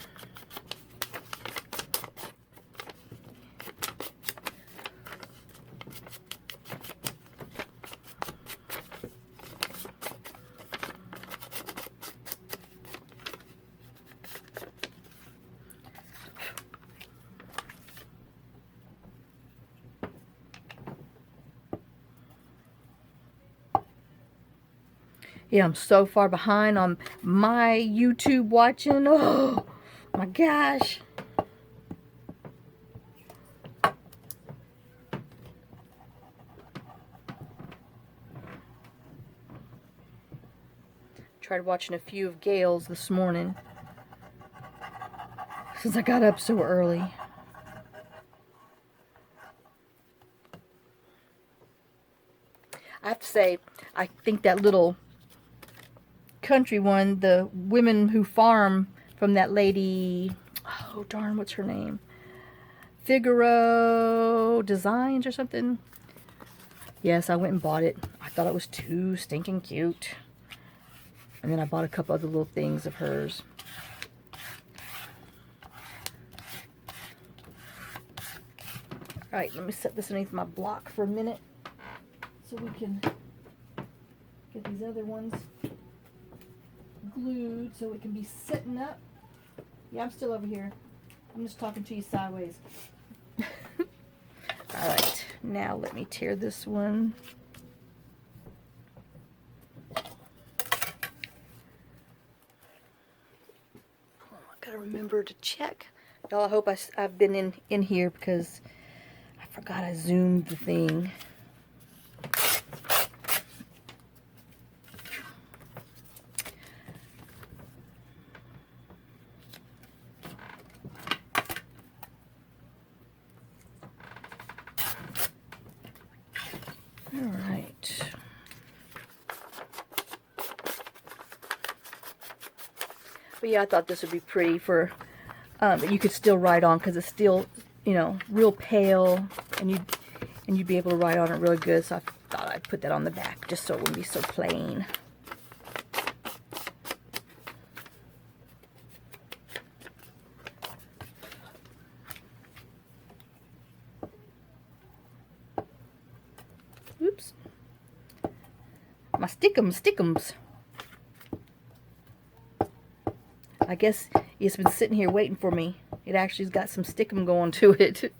[SPEAKER 1] Yeah, I'm so far behind on my YouTube watching. Oh my gosh. Tried watching a few of Gail's this morning since I got up so early. I have to say, I think that little country one, the women who farm from that lady, oh darn, what's her name? Figaro Designs or something. Yes, I went and bought it. I thought it was too stinking cute. And then I bought a couple other little things of hers. Alright, let me set this underneath my block for a minute so we can get these other ones glued so it can be sitting up. Yeah, I'm still over here. I'm just talking to you sideways. Alright, now let me tear this one. Oh, I gotta remember to check. Y'all, I hope I've been in here because I forgot I zoomed the thing. Alright. But yeah, I thought this would be pretty for, you could still write on because it's still, you know, real pale, and you'd be able to write on it really good. So I thought I'd put that on the back just so it wouldn't be so plain. Stickums. I guess it's been sitting here waiting for me. It actually's got some stickum going to it.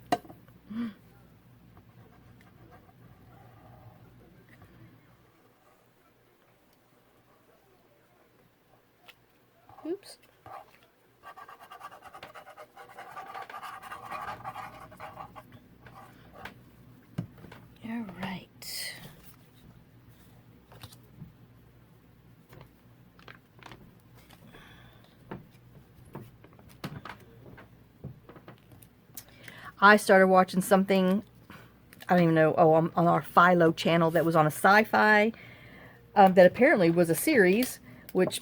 [SPEAKER 1] Oops. All right. I started watching something, I don't even know, on our Philo channel that was on a sci-fi that apparently was a series, which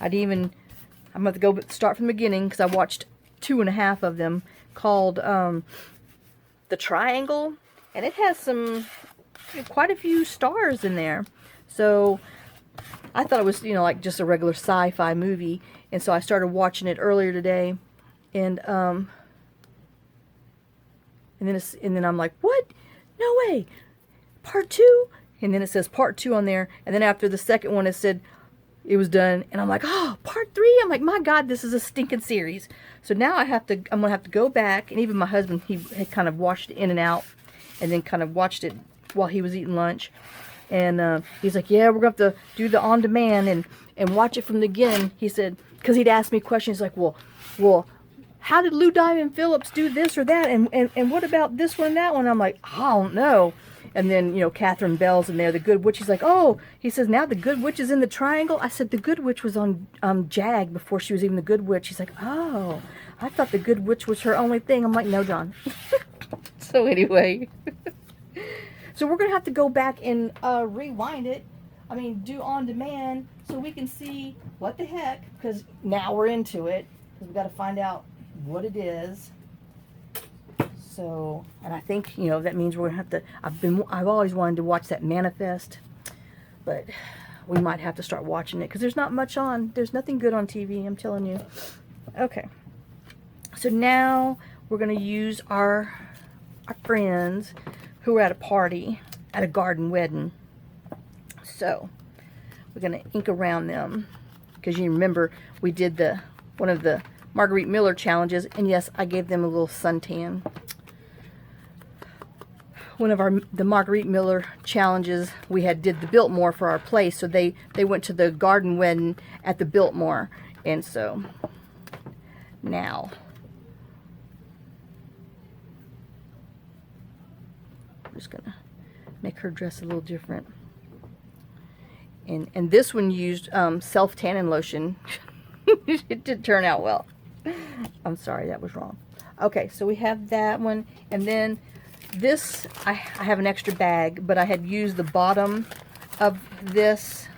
[SPEAKER 1] I'm going to have to go start from the beginning because I watched 2.5 of them, called The Triangle, and it has quite a few stars in there. So I thought it was, like just a regular sci-fi movie, and so I started watching it earlier today, and then I'm like, what? No way. Part 2? And then it says part 2 on there. And then after the second one, it said it was done. And I'm like, oh, part 3? I'm like, my God, this is a stinking series. So now I'm going to have to go back. And even my husband, he had kind of watched it in and out. And then kind of watched it while he was eating lunch. And he's like, yeah, we're going to have to do the on-demand and watch it from the beginning. He said, because he'd asked me questions like, well, how did Lou Diamond Phillips do this or that? And what about this one and that one? I'm like, I don't know. And then, Catherine Bell's in there, the Good Witch. He's like, oh, he says, now the Good Witch is in the Triangle? I said, the Good Witch was on Jag before she was even the Good Witch. He's like, oh, I thought the Good Witch was her only thing. I'm like, no, John. So anyway. So we're going to have to go back and rewind it. I mean, do on demand so we can see what the heck, because now we're into it. Because we've got to find out what it is. So, and I think, that means we're gonna have to, I've always wanted to watch that Manifest, but we might have to start watching it because there's not much on. There's nothing good on TV, I'm telling you. Okay. So now we're gonna use our friends who are at a party, at a garden wedding. So we're gonna ink around them because you remember we did one of the Marguerite Miller challenges, and yes, I gave them a little suntan. One of the Marguerite Miller challenges, we did the Biltmore for our place, so they went to the garden wedding at the Biltmore, and so now I'm just gonna make her dress a little different. And this one used self tanning lotion. It did turn out well. I'm sorry, that was wrong. Okay, so we have that one, and then this, I have an extra bag, but I had used the bottom of this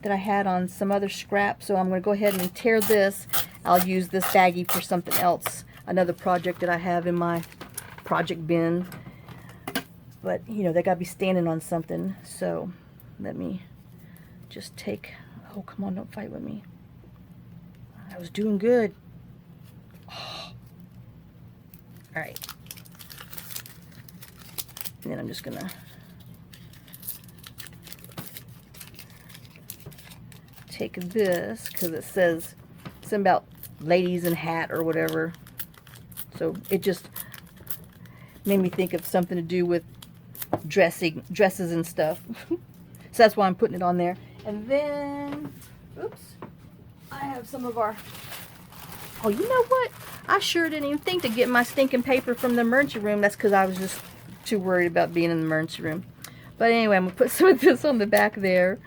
[SPEAKER 1] that I had on some other scrap, so I'm going to go ahead and tear this. I'll use this baggie for something else, another project that I have in my project bin, but they got to be standing on something, so let me just take, oh, come on, don't fight with me. I was doing good. Oh. All right. And then I'm just gonna take this because it says something about ladies in hat or whatever. So it just made me think of something to do with dresses and stuff. So that's why I'm putting it on there. And then, oops. I have some of our, oh, you know what? I sure didn't even think to get my stinking paper from the emergency room. That's because I was just too worried about being in the emergency room. But anyway, I'm going to put some of this on the back there.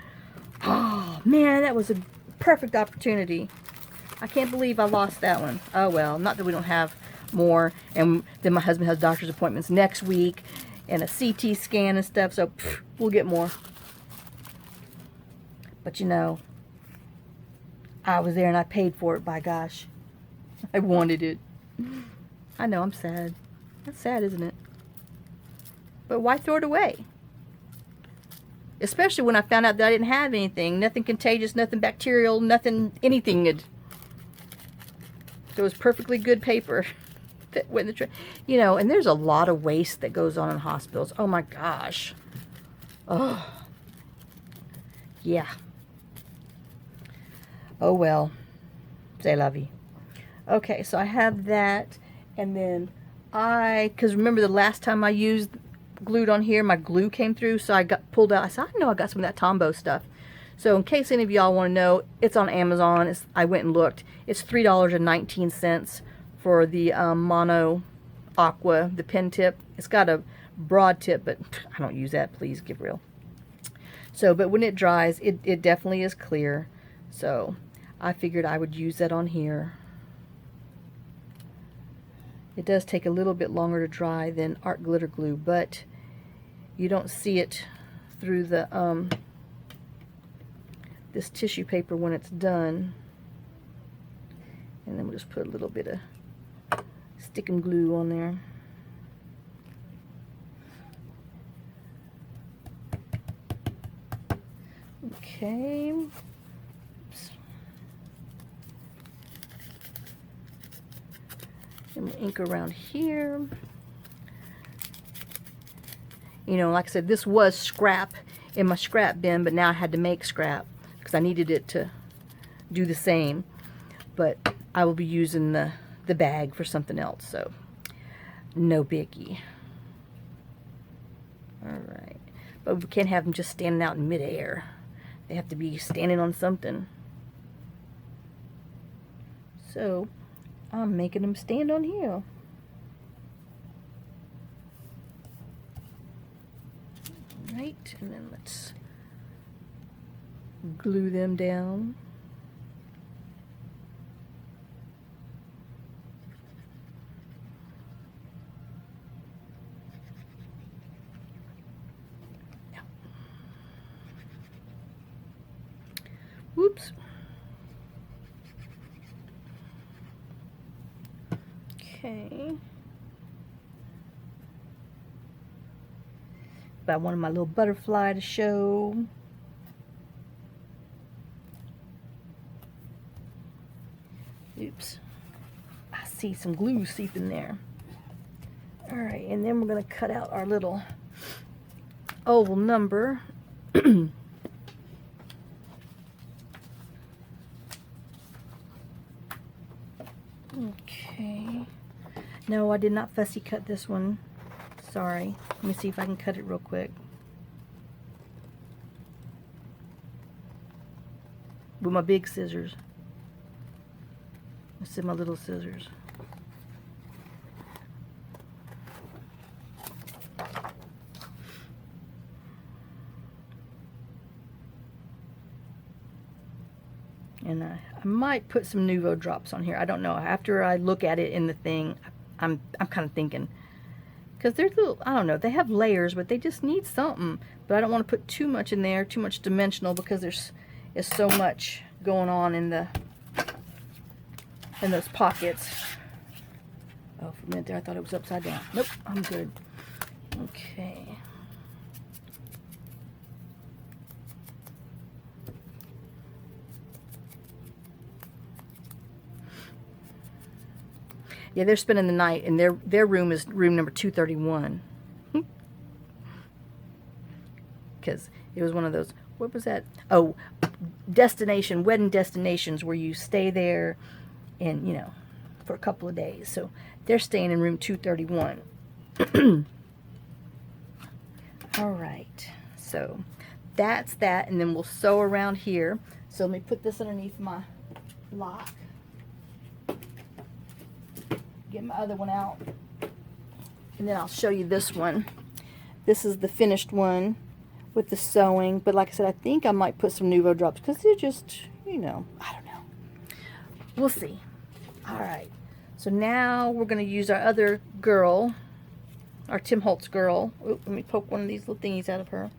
[SPEAKER 1] Oh, man, that was a perfect opportunity. I can't believe I lost that one. Oh, well, not that we don't have more. And then my husband has doctor's appointments next week and a CT scan and stuff. So we'll get more. But I was there and I paid for it, by gosh. I wanted it. I know, I'm sad. That's sad, isn't it? But why throw it away? Especially when I found out that I didn't have anything. Nothing contagious, nothing bacterial, nothing, anything. So it was perfectly good paper. That went in the and there's a lot of waste that goes on in hospitals. Oh my gosh. Oh. Yeah. Oh well. C'est la vie. Okay, so I have that, and then because remember the last time I used glued on here, my glue came through, so I got pulled out. I said, I know I got some of that Tombow stuff. So in case any of y'all want to know, it's on Amazon. I went and looked. It's $3.19 for the Mono Aqua, the pen tip. It's got a broad tip, but I don't use that, please, get real. So, but when it dries, it definitely is clear. So I figured I would use that on here. It does take a little bit longer to dry than art glitter glue, but you don't see it through the this tissue paper when it's done. And then we'll just put a little bit of sticking glue on there. Okay. Oops. And we'll ink around here. You know, like I said, this was scrap in my scrap bin, but now I had to make scrap because I needed it to do the same. But I will be using the bag for something else, so no biggie. Alright. But we can't have them just standing out in midair. They have to be standing on something. So I'm making them stand on here. Right, and then let's glue them down. Whoops. Okay. But I wanted my little butterfly to show. Oops. I see some glue seeping there. Alright, and then we're going to cut out our little oval number. Okay. No, I did not fussy cut this one. Sorry. Let me see if I can cut it real quick. With my big scissors. Let's see my little scissors. And I might put some Nuvo drops on here. I don't know. After I look at it in the thing, I'm kind of thinking, because they're little, I don't know, they have layers, but they just need something. But I don't want to put too much in there, too much dimensional, because there's so much going on in those pockets. Oh, for a minute there, I thought it was upside down. Nope, I'm good. Okay. Yeah, they're spending the night, and their room is room number 231. Because it was one of those, what was that? Oh, wedding destinations where you stay there and, you know, for a couple of days. So they're staying in room 231. All right, so that's that, and then we'll sew around here. So let me put this underneath my lock. Get my other one out, and then I'll show you this one. This is the finished one with the sewing, but like I said, I think I might put some Nuvo drops because they're just, you know, I don't know. We'll see. All right, so now we're going to use our other girl, our Tim Holtz girl. Oop, let me poke one of these little thingies out of her.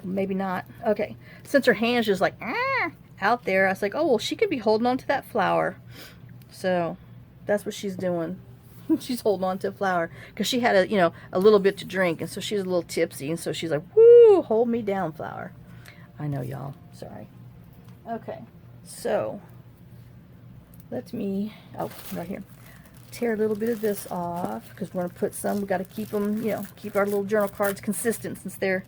[SPEAKER 1] Maybe not. Okay, since her hand's just like, out there, I was like, oh, well, she could be holding on to that flower. So that's what she's doing. She's holding on to a flower because she had a little bit to drink, and so she's a little tipsy, and so she's like, woo, hold me down, flower. I know, y'all. Sorry. Okay, so let me, right here, tear a little bit of this off because we're going to put some. We got to keep them, keep our little journal cards consistent since they're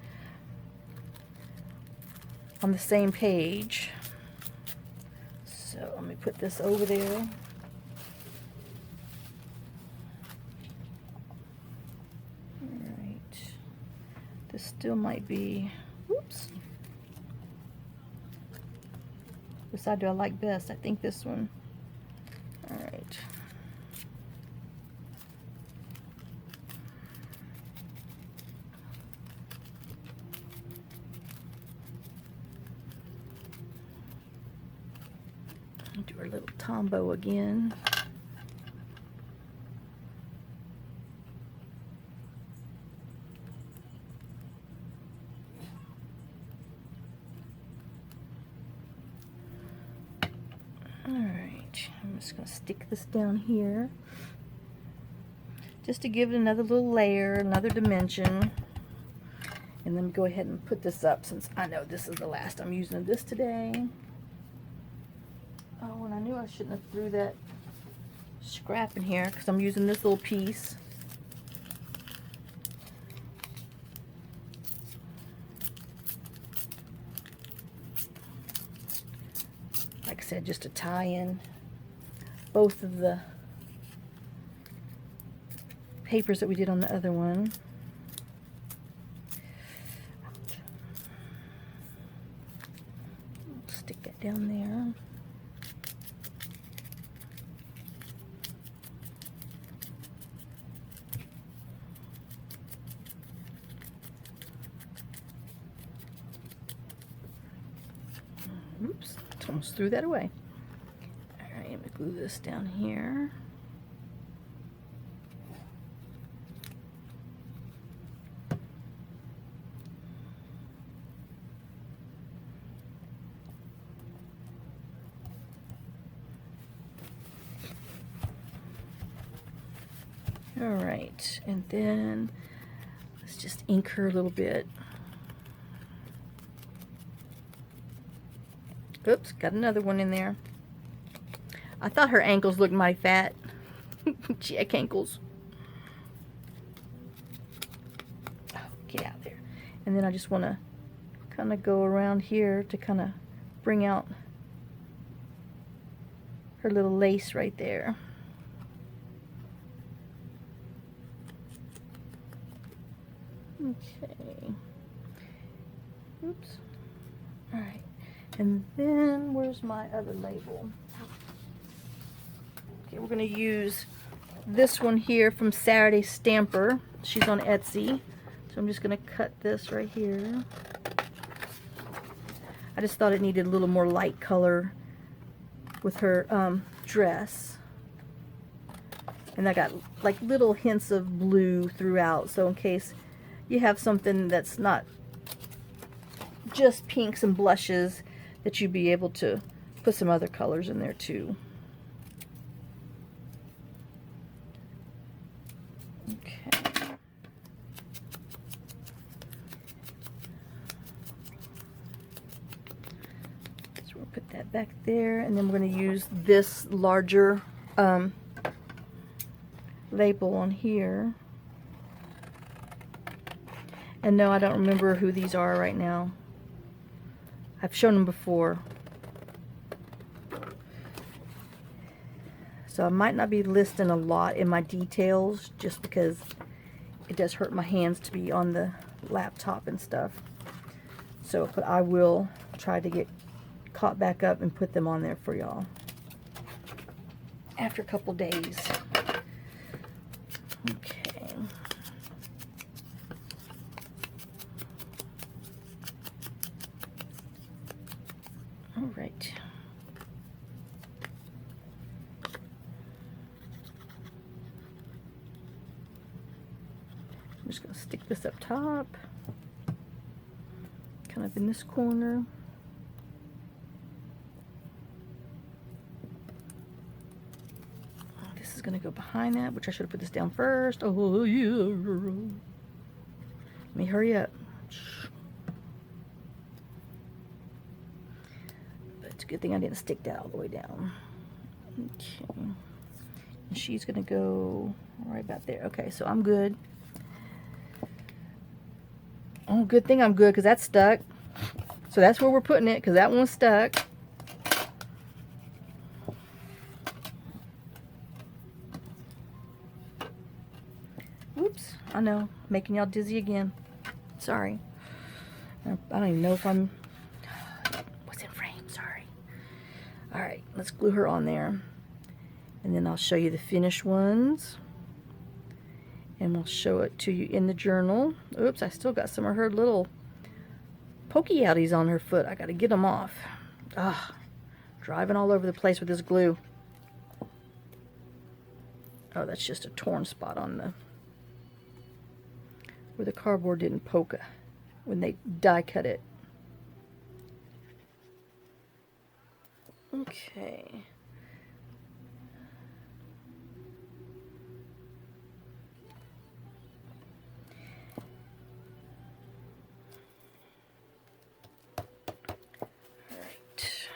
[SPEAKER 1] on the same page. So let me put this over there. Alright. This still might be, whoops. Which side do I like best? I think this one. Alright. Do our little tombow again. Alright, I'm just going to stick this down here just to give it another little layer, another dimension. And then go ahead and put this up since I know this is the last I'm using of this today. Oh, and I knew I shouldn't have threw that scrap in here because I'm using this little piece. Like I said, just to tie in both of the papers that we did on the other one. Stick that down there. Oops, almost threw that away. Alright, I'm going to glue this down here. Alright, and then let's just ink her a little bit. Oops, got another one in there. I thought her ankles looked mighty fat. Jack ankles. Oh, get out there. And then I just want to kind of go around here to kind of bring out her little lace right there. Okay. Oops. Alright. And then, where's my other label? Okay, we're going to use this one here from Saturday Stamper. She's on Etsy. So I'm just going to cut this right here. I just thought it needed a little more light color with her dress. And I got like little hints of blue throughout. So in case you have something that's not just pinks and blushes, that you'd be able to put some other colors in there too. Okay. So we'll put that back there, and then we're going to use this larger label on here. And no, I don't remember who these are right now. I've shown them before. So I might not be listing a lot in my details just because it does hurt my hands to be on the laptop and stuff. So, but I will try to get caught back up and put them on there for y'all after a couple days. Okay. All right. I'm just going to stick this up top, kind of in this corner. This is going to go behind that, which I should have put this down first. Oh, yeah. Let me hurry up. It's a good thing I didn't stick that all the way down. Okay. And she's going to go right about there. Okay, so I'm good. Oh, good thing I'm good because that's stuck. So that's where we're putting it, because that one's stuck. Oops, I know, making y'all dizzy again. Sorry. I don't even know if I'm... What's in frame? Sorry. Alright, let's glue her on there. And then I'll show you the finished ones. And we'll show it to you in the journal. Oops, I still got some of her little pokey outies on her foot. I gotta get them off. Ah, driving all over the place with this glue. Oh, that's just a torn spot on the... where the cardboard didn't poke when they die cut it. Okay. Alright.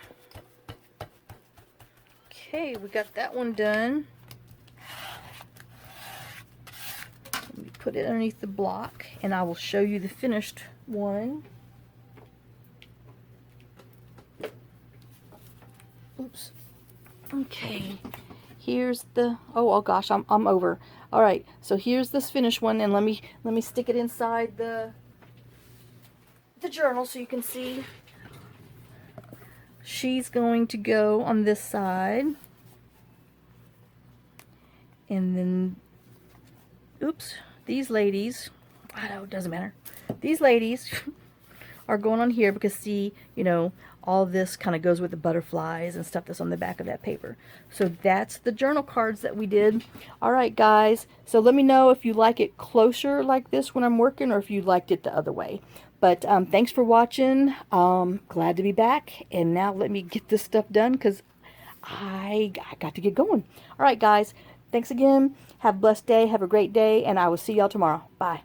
[SPEAKER 1] Okay, we got that one done. Let me put it underneath the block, and I will show you the finished one. Oops. Okay. Here's the... oh gosh, I'm over. All right. So here's this finished one, and let me stick it inside the journal so you can see. She's going to go on this side, and then, oops, these ladies, I know, it doesn't matter. These ladies are going on here because, see, you know, all this kind of goes with the butterflies and stuff that's on the back of that paper. So that's the journal cards that we did. All right, guys. So let me know if you like it closer like this when I'm working, or if you liked it the other way. But thanks for watching. Glad to be back. And now let me get this stuff done, because I got to get going. All right, guys. Thanks again. Have a blessed day. Have a great day. And I will see y'all tomorrow. Bye.